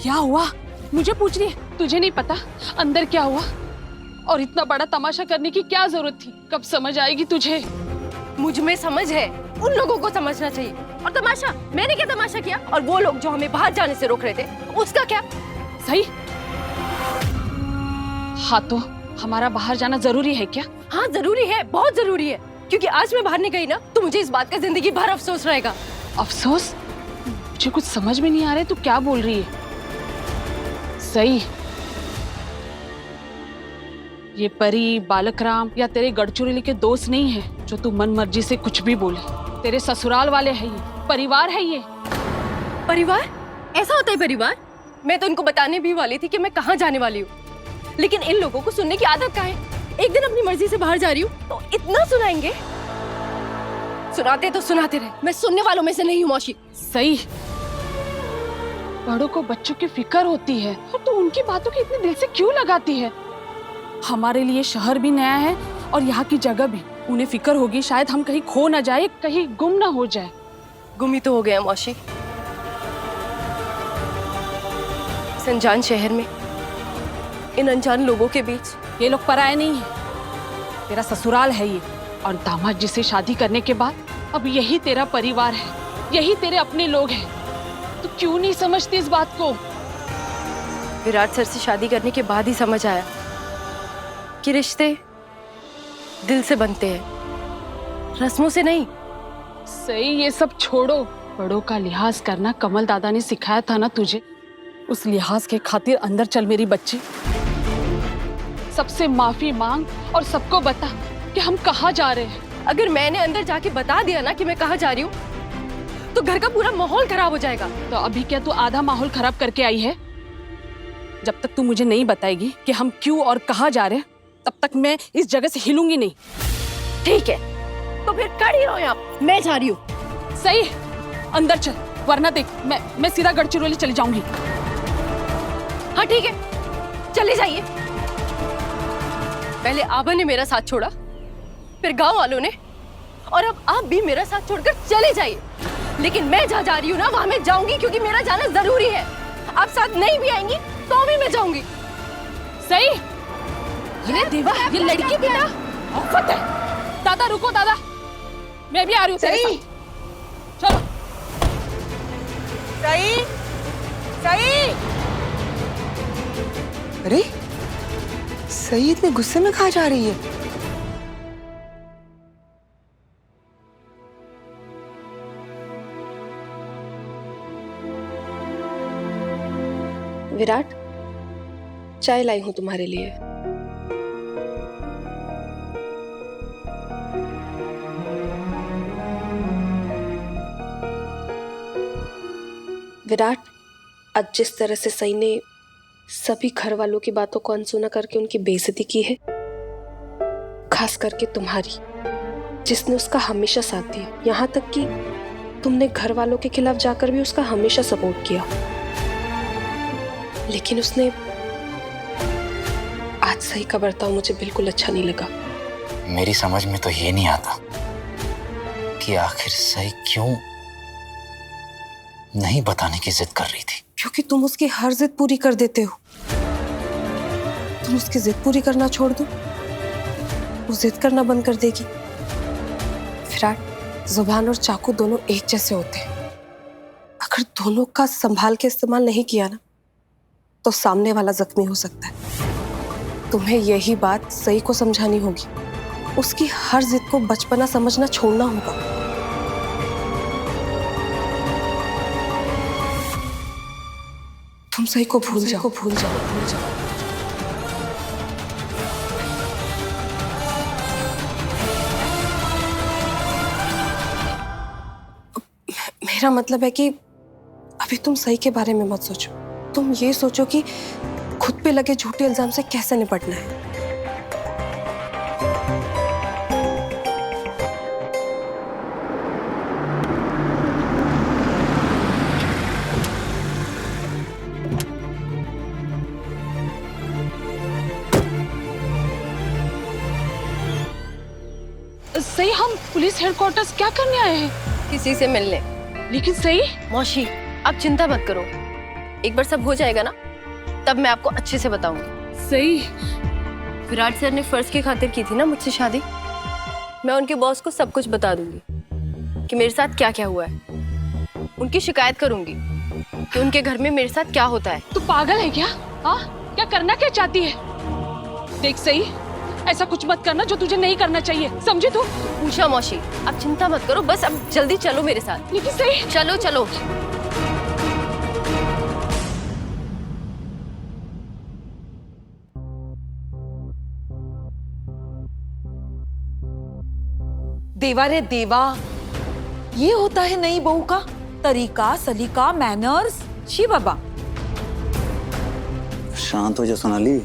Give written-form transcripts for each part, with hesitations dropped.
क्या हुआ? मुझे पूछ रही है? तुझे नहीं पता अंदर क्या हुआ? और इतना बड़ा तमाशा करने की क्या जरूरत थी? कब समझ आएगी तुझे? मुझ में समझ है, उन लोगों को समझना चाहिए। और तमाशा, मैंने क्या तमाशा किया? और वो लोग जो हमें बाहर जाने से रोक रहे थे, उसका क्या? सही। हाँ तो हमारा बाहर जाना जरूरी है क्या? हाँ जरूरी है, बहुत जरूरी है। क्योंकि आज मैं बाहर नहीं गई ना, तो मुझे इस बात का जिंदगी भर अफसोस रहेगा। अफसोस? मुझे कुछ समझ में नहीं आ रहा है, तू क्या बोल रही है? सही, ये परी, बालकराम या तेरे गढ़चिरौली के दोस्त नहीं है जो तू मन मर्जी से कुछ भी बोले। तेरे ससुराल वाले हैं, ये परिवार है। ये परिवार? ऐसा होता है परिवार? मैं तो इनको बताने भी वाली थी कि मैं कहाँ जाने वाली हूँ, लेकिन इन लोगों को सुनने की आदत कहाँ है? एक दिन अपनी मर्जी से बाहर जा रही हूँ तो इतना सुनाएंगे। सुनाते तो सुनाते रहे, मैं सुनने वालों में से नहीं हूँ मौसी। सही, बड़ों को बच्चों की फिक्र होती है और तू उनकी बातों की इतने दिल से क्यों लगाती है? हमारे लिए शहर भी नया है और यहाँ की जगह भी। उन्हें फिक्र होगी शायद हम कहीं खो न जाए, कहीं गुम न हो जाए। गुम ही तो हो गया मौसी, इस अनजान शहर में, इन अनजान लोगों के बीच। ये लोग पराये नहीं है, तेरा ससुराल है ये। और दामाद जी से शादी करने के बाद अब यही तेरा परिवार है, यही तेरे अपने लोग हैं। तू क्यों नहीं समझती इस बात को? विराट सर से शादी करने के बाद ही समझ आया कि रिश्ते दिल से बनते हैं, रस्मों से नहीं। सही, ये सब छोड़ो। बड़ों का लिहाज करना कमल दादा ने सिखाया था ना तुझे। उस लिहाज के खातिर अंदर चल मेरी बच्ची। सबसे माफी मांग और सबको बता कि हम कहाँ जा रहे हैं। अगर मैंने अंदर जाके बता दिया ना कि मैं कहाँ जा रही हूँ, तो घर का पूरा माहौल खराब हो जाएगा। तो अभी क्या तू आधा माहौल खराब करके आई है? जब तक तू मुझे नहीं बताएगी कि हम क्यों और कहाँ जा रहे हैं, तब तक मैं इस जगह से हिलूंगी नहीं। ठीक है, तो फिर खड़ी रहो यहाँ, मैं जा रही हूँ। सही, अंदर चल, वरना देख मैं सीधा गढ़चिरौली चली जाऊंगी। हाँ ठीक है, चले जाइए। पहले आभा ने मेरा साथ छोड़ा, फिर गांव वालों ने, और अब आप भी मेरा साथ छोड़कर चले जाइए। लेकिन मैं जहाँ जा रही हूँ ना, वहाँ मैं जाऊंगी, क्योंकि मेरा जाना जरूरी है। आप साथ नहीं भी आएंगी तो भी मैं जाऊंगी। सही। ये देवा, ये लड़की भी ना औफत है। दादा रुको, दादा मैं भी आ रही हूँ तेरे साथ। चलो। सही, सही। अरे सही इतने गुस्से में कहाँ जा रही है? विराट, चाय लाई हूं तुम्हारे लिए। विराट, आज जिस तरह से सई ने सभी घर वालों की बातों को अनसुना करके उनकी बेइज्जती की है, खास करके तुम्हारी, जिसने उसका हमेशा साथ दिया, यहाँ तक कि तुमने घर वालों के खिलाफ जाकर भी उसका हमेशा सपोर्ट किया। लेकिन उसने आज सही का बर्ताव मुझे बिल्कुल अच्छा नहीं लगा। मेरी समझ में तो ये नहीं आता कि आखिर सही क्यों नहीं बताने की जिद कर रही थी। क्योंकि तुम उसकी हर जिद पूरी कर देते हो। तुम उसकी जिद पूरी करना छोड़ दो, वो जिद करना बंद कर देगी। विराट, जुबान और चाकू दोनों एक जैसे होते हैं। अगर दोनों का संभाल के इस्तेमाल नहीं किया ना, तो सामने वाला जख्मी हो सकता है। तुम्हें यही बात सही को समझानी होगी। उसकी हर जिद को बचपना समझना छोड़ना होगा। तुम सही को भूल जाओ, भूल जाओ, भूल जाओ। मेरा मतलब है कि अभी तुम सही के बारे में मत सोचो। तुम ये सोचो कि खुद पे लगे झूठे इल्जाम से कैसे निपटना है। सही, हम पुलिस हेडक्वार्टर्स क्या करने आए हैं? किसी से मिलने। लेकिन सही, मौसी, आप चिंता मत करो, एक बार सब हो जाएगा ना, तब मैं आपको अच्छे से बताऊंगी। सही। विराट सर ने फर्ज की खातिर की थी ना मुझसे शादी। मैं उनके बॉस को सब कुछ बता दूंगी कि मेरे साथ क्या क्या हुआ है। उनकी शिकायत करूंगी कि उनके घर में मेरे साथ क्या होता है। तू पागल है क्या? हाँ, क्या करना क्या चाहती है? देख सही, ऐसा कुछ मत करना जो तुझे नहीं करना चाहिए, समझी तू? उषा मौसी, आप चिंता मत करो, बस अब जल्दी चलो मेरे साथ। लेकिन सही, चलो चलो। देवा रे देवा, ये होता है नई बहू का तरीका, सलीका, मैनर्स। शी बाबा। शांत हो जा सोनाली।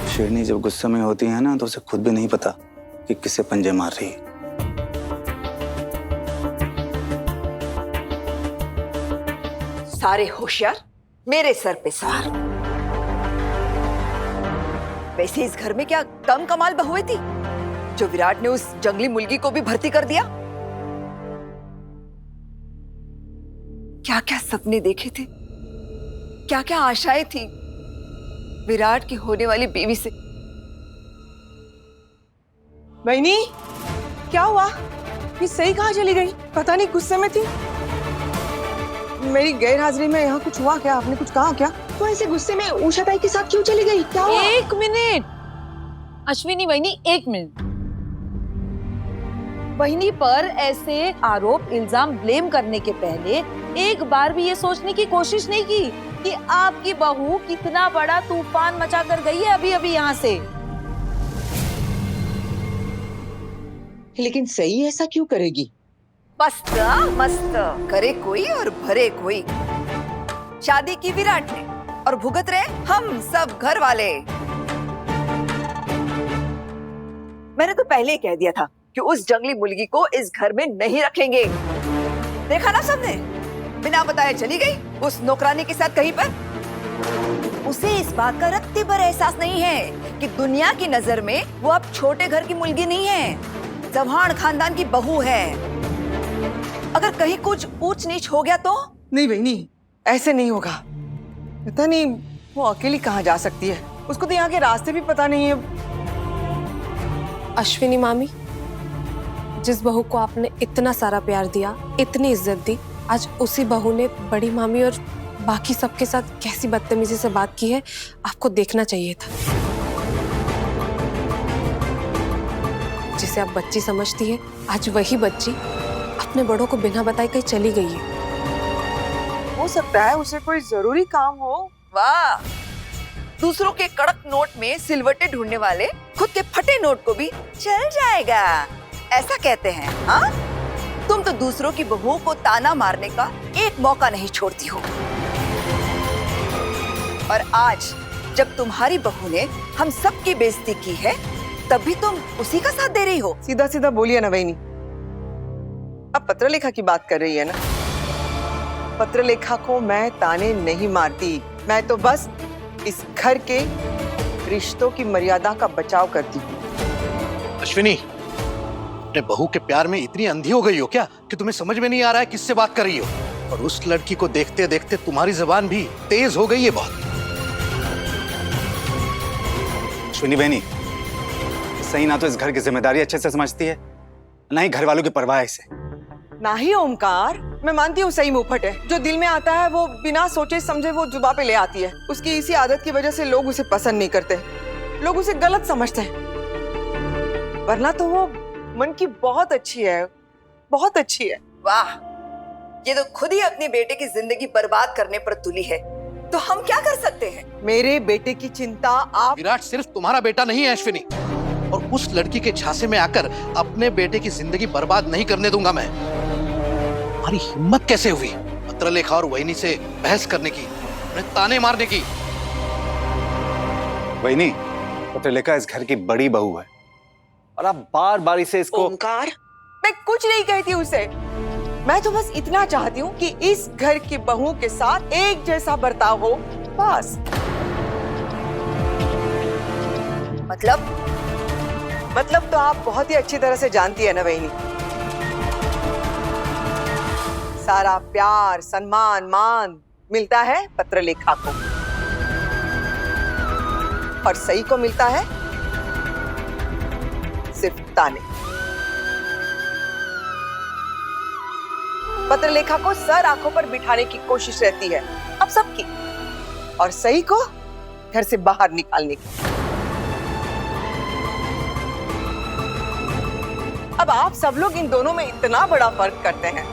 शेरनी जब गुस्से में होती है ना तो उसे खुद भी नहीं पता कि किससे पंजे मार रही है। सारे होशियार मेरे सर पे सवार। वैसे इस घर में क्या कम कमाल बहुएं थी जो विराट ने उस जंगली मुर्गी को भी भर्ती कर दिया? क्या क्या सपने देखे थे, क्या क्या आशाएं थी विराट की होने वाली बीवी से। बहनी, क्या हुआ? ये सही कहाँ चली गई? पता नहीं गुस्से में थी। मेरी गैर हाजिरी में यहाँ कुछ हुआ क्या? आपने कुछ कहा क्या? तो ऐसे गुस्से में उषा ताई के साथ क्यों चली गई? क्या हुआ? एक मिनट अश्विनी बहनी, एक मिनट। बहनी पर ऐसे आरोप इल्जाम ब्लेम करने के पहले एक बार भी ये सोचने की कोशिश नहीं की कि आपकी बहू कितना बड़ा तूफान मचा कर गई है अभी अभी यहाँ से। लेकिन सही ऐसा क्यों करेगी? मस्त मस्त करे कोई और भरे कोई। शादी की विराट ने और भुगत रहे हम सब घर वाले। मैंने तो पहले ही कह दिया था कि उस जंगली मुर्गी को इस घर में नहीं रखेंगे। देखा ना सबने, बिना बताए चली गई उस नौकरानी के साथ कहीं पर। उसे इस बात का रत्ती भर एहसास नहीं है कि दुनिया की नजर में वो अब छोटे घर की मुर्गी नहीं है, चौहान खानदान की बहू है। अगर कहीं कुछ ऊंच नीच हो गया तो? नहीं बहनी, ऐसे नहीं होगा। पता नहीं वो अकेली कहाँ जा सकती है, उसको तो यहाँ के रास्ते भी पता नहीं है। अश्विनी मामी, जिस बहू को आपने इतना सारा प्यार दिया, इतनी इज्जत दी, आज उसी बहू ने बड़ी मामी और बाकी सबके साथ कैसी बदतमीजी से बात की है, आपको देखना चाहिए था। जिसे आप बच्ची समझती है, आज वही बच्ची अपने बड़ों को बिना बताए कहीं चली गई है। हो सकता है उसे कोई जरूरी काम हो। वाह, दूसरों के कड़क नोट में सिलवटे ढूंढने वाले खुद के फटे नोट को भी चल जाएगा, ऐसा कहते हैं। हाँ, तुम तो दूसरों की बहुओं को ताना मारने का एक मौका नहीं छोड़ती हो। और आज जब तुम्हारी बहू ने हम सब की बेइज्जती की है, तब भी तुम उसी का साथ दे रही हो। सीधा सीधा बोलिए ना बहनी। अब पत्रलेखा की बात कर रही है ना? पत्रलेखा को मैं ताने नहीं मारती, मैं तो बस इस घर के रिश्तों की मर्यादा का बचाव करती हूँ। अश्विनी, अपने बहू के प्यार में इतनी अंधी हो गई हो क्या कि तुम्हें समझ में नहीं आ रहा है किससे बात कर रही हो? और उस लड़की को देखते देखते तुम्हारी जुबान भी तेज हो गई है बहुत। अश्विनी बहनी, सही ना तो इस घर की जिम्मेदारी अच्छे से समझती है, ना ही घर वालों की परवाह है इसे। ना ही ओमकार, मैं मानती हूँ सही मुंहफट है, जो दिल में आता है वो बिना सोचे समझे वो जुबान पे ले आती है। उसकी इसी आदत की वजह से लोग उसे पसंद नहीं करते, लोग उसे गलत समझते हैं। वरना तो वो मन की बहुत अच्छी है, बहुत अच्छी है। वाह, ये तो खुद ही अपनी बेटे की जिंदगी बर्बाद करने पर तुली है, तो हम क्या कर सकते हैं? मेरे बेटे की चिंता आप। विराट सिर्फ तुम्हारा बेटा नहीं है अश्विनी, और उस लड़की के झांसे में आकर अपने बेटे की जिंदगी बर्बाद नहीं करने दूंगा मैं। तुम्हारी हिम्मत कैसे हुई पत्रलेखा और वहिनी से बहस करने की, उन्हें ताने मारने की? वहिनी, पत्रलेखा इस घर की बड़ी बहू है और आप बार बार इसे इसको। ओमकार, मैं कुछ नहीं कहती उसे, मैं तो बस इतना चाहती हूँ कि इस घर की बहू के साथ एक जैसा बर्ताव हो, बस। मतलब तो आप बहुत ही अच्छी तरह से जानती है ना बहनी। सारा प्यार, सम्मान, मान मिलता है पत्रलेखा को और सई को मिलता है सिर्फ ताने। पत्रलेखा को सर आंखों पर बिठाने की कोशिश रहती है अब सबकी, और सई को घर से बाहर निकालने की। अब आप सब लोग इन दोनों में इतना बड़ा फर्क करते हैं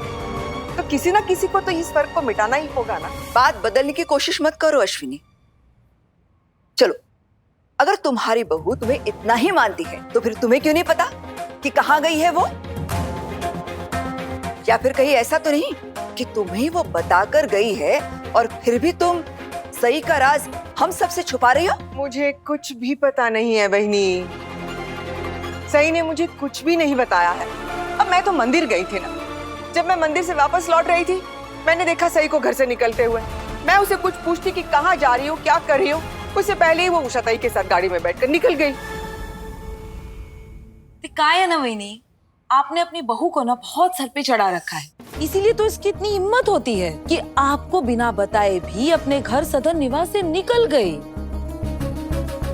तो किसी ना किसी को तो इस फर्क को मिटाना ही होगा ना। बात बदलने की कोशिश मत करो अश्विनी। चलो, अगर तुम्हारी बहू तुम्हें इतना ही मानती है तो फिर तुम्हें क्यों नहीं पता कि कहाँ गई है वो? या फिर कहीं ऐसा तो नहीं कि तुम्हें वो बताकर गई है और फिर भी तुम सई का राज हम सबसे छुपा रही हो? मुझे कुछ भी पता नहीं है बहनी, सई ने मुझे कुछ भी नहीं बताया है। अब मैं तो मंदिर गई थी ना, जब मैं मंदिर से वापस लौट रही थी मैंने देखा सई को घर से निकलते हुए। मैं उसे कुछ पूछती कि कहाँ जा रही हो, क्या कर रही हो, उससे पहले ही वो उषा ताई के साथ गाड़ी में बैठकर निकल गई। काय है ना वहीनी, आपने अपनी बहू को ना बहुत सर पे चढ़ा रखा है, इसीलिए तो इसकी इतनी हिम्मत होती है कि आपको बिना बताए भी अपने घर सदन निवास से निकल गई।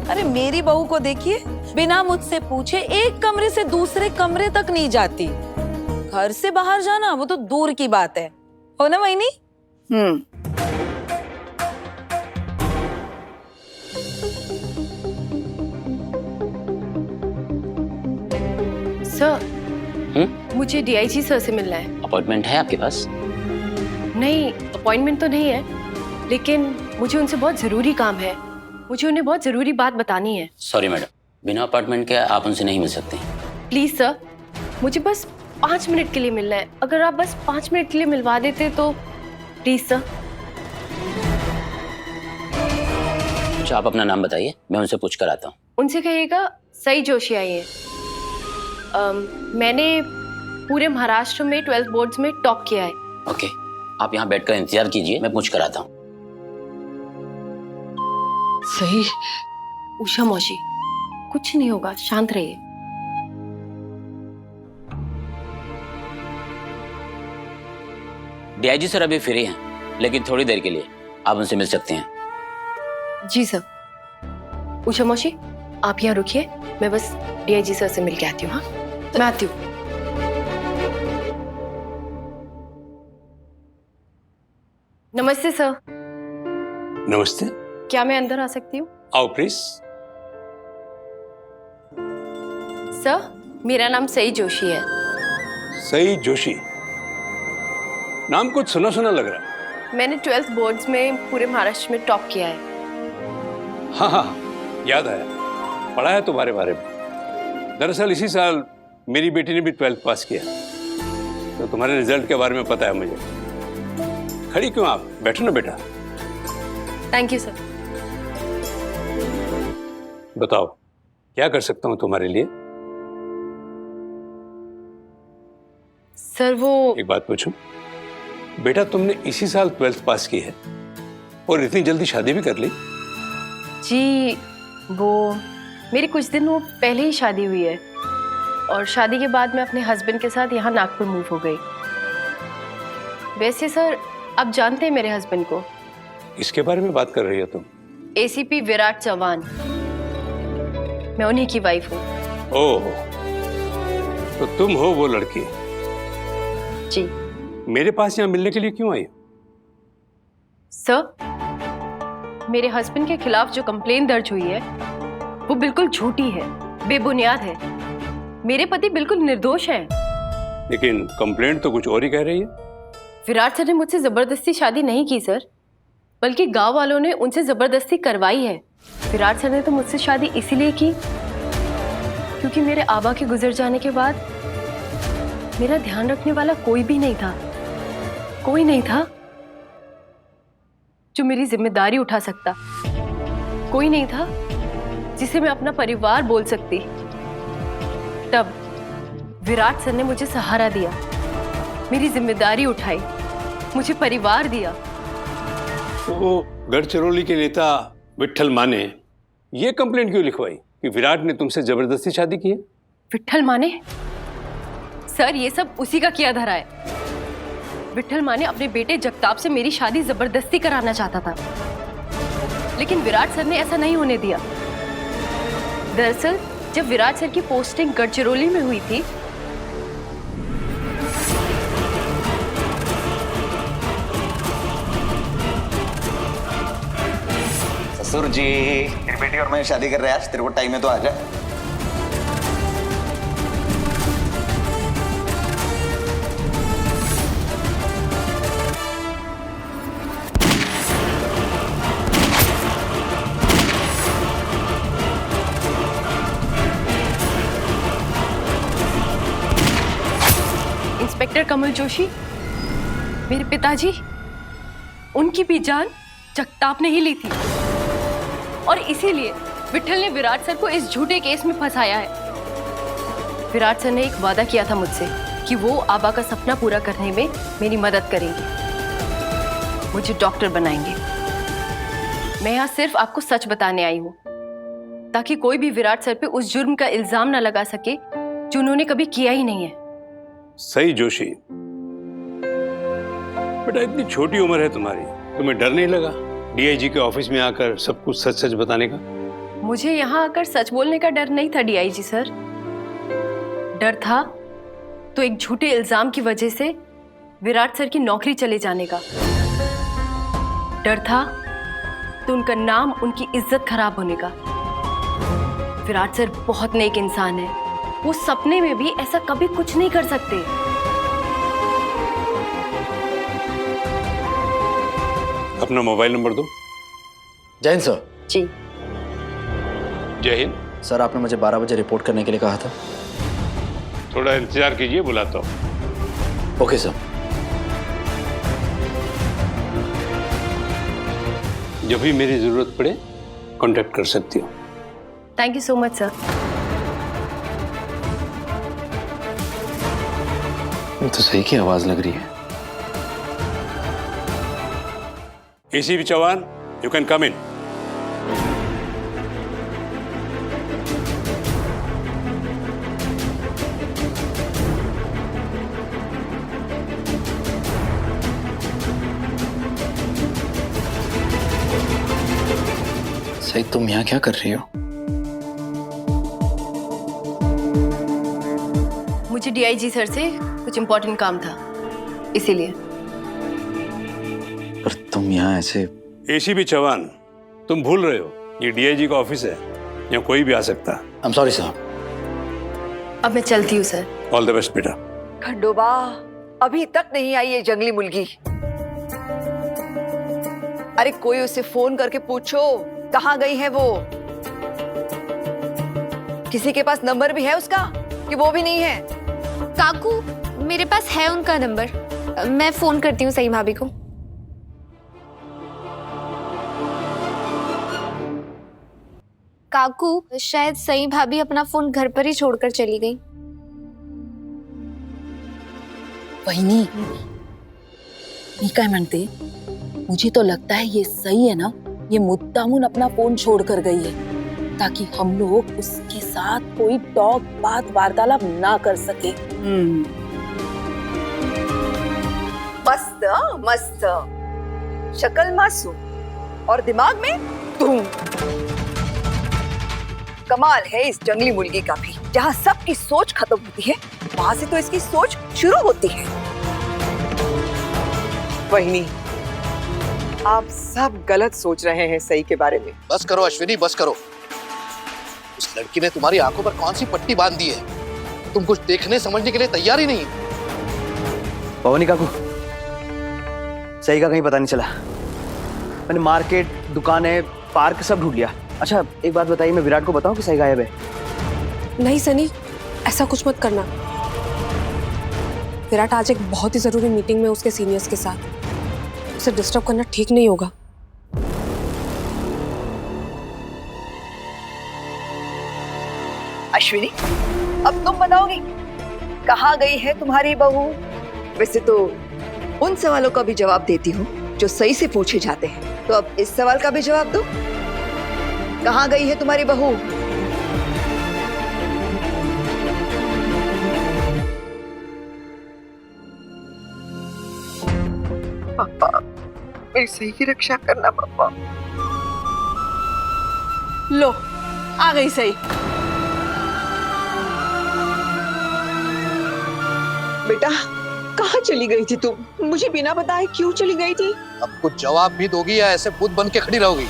अरे मेरी बहू को देखिए, बिना मुझसे पूछे एक कमरे से दूसरे कमरे तक नहीं जाती। घर से बाहर जाना वो तो दूर की बात है, हो ना वहीनी? सर, मुझे डीआईजी सर से मिलना है। अपॉइंटमेंट है आपके पास? नहीं, अपॉइंटमेंट तो नहीं है, लेकिन मुझे उनसे बहुत जरूरी काम है। मुझे उन्हें बहुत जरूरी बात बतानी है। सॉरी मैडम, बिना अपॉइंटमेंट के आप उनसे नहीं मिल सकते। प्लीज सर, मुझे बस 5 मिनट के लिए मिलना है। अगर आप बस 5 मिनट के लिए मिलवा देते तो प्लीज सर। अच्छा, आप अपना नाम बताइए, मैं उनसे पूछ कर आता हूँ। उनसे कहिएगा सई जोशी आई है। मैंने पूरे महाराष्ट्र में 12 बोर्ड्स में टॉप किया है। ओके, आप यहाँ बैठकर इंतजार कीजिए, मैं पूछ कर आता हूँ। सही उषा मौसी, कुछ नहीं होगा, शांत रहिए। डीआईजी सर अभी फ्री हैं, लेकिन थोड़ी देर के लिए आप उनसे मिल सकते हैं। जी सर। उषा मौसी, आप यहाँ रुकिए, मैं बस डीआईजी सर से मिल के आती हूँ। हाँ, मैं आती हूँ। नमस्ते सर। नमस्ते। क्या मैं अंदर आ सकती हूँ? आओ प्लीज। सर, मेरा नाम सई जोशी है। सई जोशी, नाम कुछ सुना सुना लग रहा है। मैंने 12 बोर्ड्स में पूरे महाराष्ट्र में टॉप किया है। हाँ हाँ, याद आया, पढ़ा है तुम्हारे बारे में। दरअसल इसी साल मेरी बेटी ने भी 12th पास किया, तो तुम्हारे रिजल्ट के बारे में पता है मुझे। खड़ी क्यों आप, बैठो ना बेटा। Thank you sir. बताओ, क्या कर सकता हूँ तुम्हारे लिए? सर वो एक बात पूछूं? बेटा, तुमने इसी साल 12th पास की है और इतनी जल्दी शादी भी कर ली? जी, वो मेरी कुछ दिन वो पहले ही शादी हुई है और शादी के बाद मैं अपने हस्बैंड के साथ यहाँ नागपुर मूव हो गई। वैसे सर, आप जानते हैं मेरे हस्बैंड को? इसके बारे में बात कर रही हो तुम? एसीपी विराट चौहान, मैं उन्हीं की वाइफ हूँ। ओह, तो तुम हो वो लड़की? जी। मेरे पास यहाँ मिलने के लिए क्यों आई? सर, मेरे हस्बैंड के खिलाफ जो कंप्लेन दर्ज हुई है वो बिल्कुल झूठी है, बेबुनियाद है। मेरे पति बिल्कुल निर्दोष हैं। लेकिन कंप्लेंट तो कुछ और ही कह रही है। विराट सर ने मुझसे जबरदस्ती शादी नहीं की सर, बल्कि गांव वालों ने उनसे जबरदस्ती करवाई है। विराट सर ने तो मुझसे शादी इसीलिए की क्योंकि मेरे आबा के गुजर जाने के बाद मेरा ध्यान रखने वाला कोई भी नहीं था। कोई नहीं था जो मेरी जिम्मेदारी उठा सकता। कोई नहीं था जिसे मैं अपना परिवार बोल सकती। तब विराट सर ने मुझे सहारा दिया, मेरी जिम्मेदारी उठाई, मुझे परिवार दिया। तो गढ़चिरौली के नेता विट्ठल माने ये कंप्लेंट क्यों लिखवाई कि विराट ने तुमसे जबरदस्ती शादी की है? विट्ठल माने? सर, ये सब उसी का किया धरा है। विठल माने अपने बेटे जगताप से मेरी शादी जबरदस्ती कराना चाहता था, लेकिन विराट सर ने ऐसा नहीं होने दिया। दरअसल जब विराट सर की पोस्टिंग गढ़चिरौली में हुई थी, ससुर जी, तेरी बेटी और मैं शादी कर रहे हैं आज, तेरे को टाइम है तो आ जा। इंस्पेक्टर कमल जोशी, मेरे पिताजी, उनकी भी जान जगताप ने ही ली थी और इसीलिए विठल ने विराट सर को इस झूठे केस में फंसाया है। विराट सर ने एक वादा किया था मुझसे कि वो आबा का सपना पूरा करने में मेरी मदद करेंगे, मुझे डॉक्टर बनाएंगे। मैं यहाँ सिर्फ आपको सच बताने आई हूँ ताकि कोई भी विराट सर पे उस जुर्म का इल्जाम न लगा सके जो उन्होंने कभी किया ही नहीं है। सही जोशी, बेटा इतनी छोटी उम्र है तुम्हारी, तुम्हें डर नहीं लगा डीआईजी के ऑफिस में आकर सब कुछ सच सच बताने का? मुझे यहाँ आकर सच बोलने का डर नहीं था डीआईजी सर। डर था तो एक झूठे इल्जाम की वजह से विराट सर की नौकरी चले जाने का। डर था तो उनका नाम, उनकी इज्जत खराब होने का। विराट सर बहुत नेक इंसान है, वो सपने में भी ऐसा कभी कुछ नहीं कर सकते। अपना मोबाइल नंबर दो। जय हिंद सर। जी जय हिंद सर, आपने मुझे 12 बजे रिपोर्ट करने के लिए कहा था। थोड़ा इंतजार कीजिए, बुलाता हूँ। Okay sir. जब भी मेरी जरूरत पड़े कांटेक्ट कर सकती हो। Thank you so much sir. तो सही की आवाज लग रही है। ACP Chauhan, you can come in. सही, तुम यहाँ क्या कर रही हो? मुझे डीआईजी सर से कुछ इम्पोर्टेंट काम था, इसीलिए। पर तुम यहाँ ऐसे? एसीपी चौहान, तुम भूल रहे हो ये डीआईजी का ऑफिस है, यहाँ कोई भी आ सकता है। I am sorry sir. अब मैं चलती हूँ सर। ऑल द बेस्ट बेटा। खंडोबा, अभी तक नहीं आई ये जंगली मुर्गी। अरे कोई उसे फोन करके पूछो कहाँ गई है वो। किसी के पास नंबर भी है उसका कि वो भी नहीं है? काकू, मेरे पास है उनका नंबर, मैं फोन करती हूँ सही भाभी को। काकू, शायद सही भाभी अपना फोन घर पर ही छोड़कर चली गई। वहिनी, मी काय म्हणते, मुझे तो लगता है ये सही है ना, ये मुद्दामुन अपना फोन छोड़ कर गई है ताकि हम लोग उसके साथ कोई टॉक बात वार्तालाप ना कर सके। मस्त मस्त, शक्ल मासूम और दिमाग में धूम। कमाल है इस जंगली मुर्गी का भी, जहाँ सबकी सोच खत्म होती है वहां से तो इसकी सोच शुरू होती है। वहिनी, आप सब गलत सोच रहे हैं सही के बारे में। बस करो अश्विनी, बस करो। उस लड़की ने तुम्हारी आंखों पर कौन सी पट्टी बांध दी है? तुम कुछ देखने समझने के लिए तैयार ही नहीं। पवनी काकू, सही का कहीं पता नहीं चला। मैंने मार्केट, दुकानें, पार्क सब ढूंढ लिया। अच्छा एक बात बताइए, मैं विराट को बताऊं कि सही गायब है? नहीं सनी, ऐसा कुछ मत करना। विराट आज एक बहुत ही जरूरी मीटिंग में उसके सीनियर्स के साथ, उसे डिस्टर्ब करना ठीक नहीं होगा। अश्विनी, अब तुम बताओगी कहाँ गई है तुम्हारी बहू? वैसे तो उन सवालों का भी जवाब देती हूँ जो सही से पूछे जाते हैं, तो अब इस सवाल का भी जवाब दो। कहाँ गई है तुम्हारी बहू? पापा मेरी सही की रक्षा करना पापा। लो आ गई सही। बेटा कहाँ चली गई थी तुम? मुझे बिना बताए क्यों चली गई थी? अब कुछ जवाब भी दोगी या ऐसे बुत बन के खड़ी रहोगी?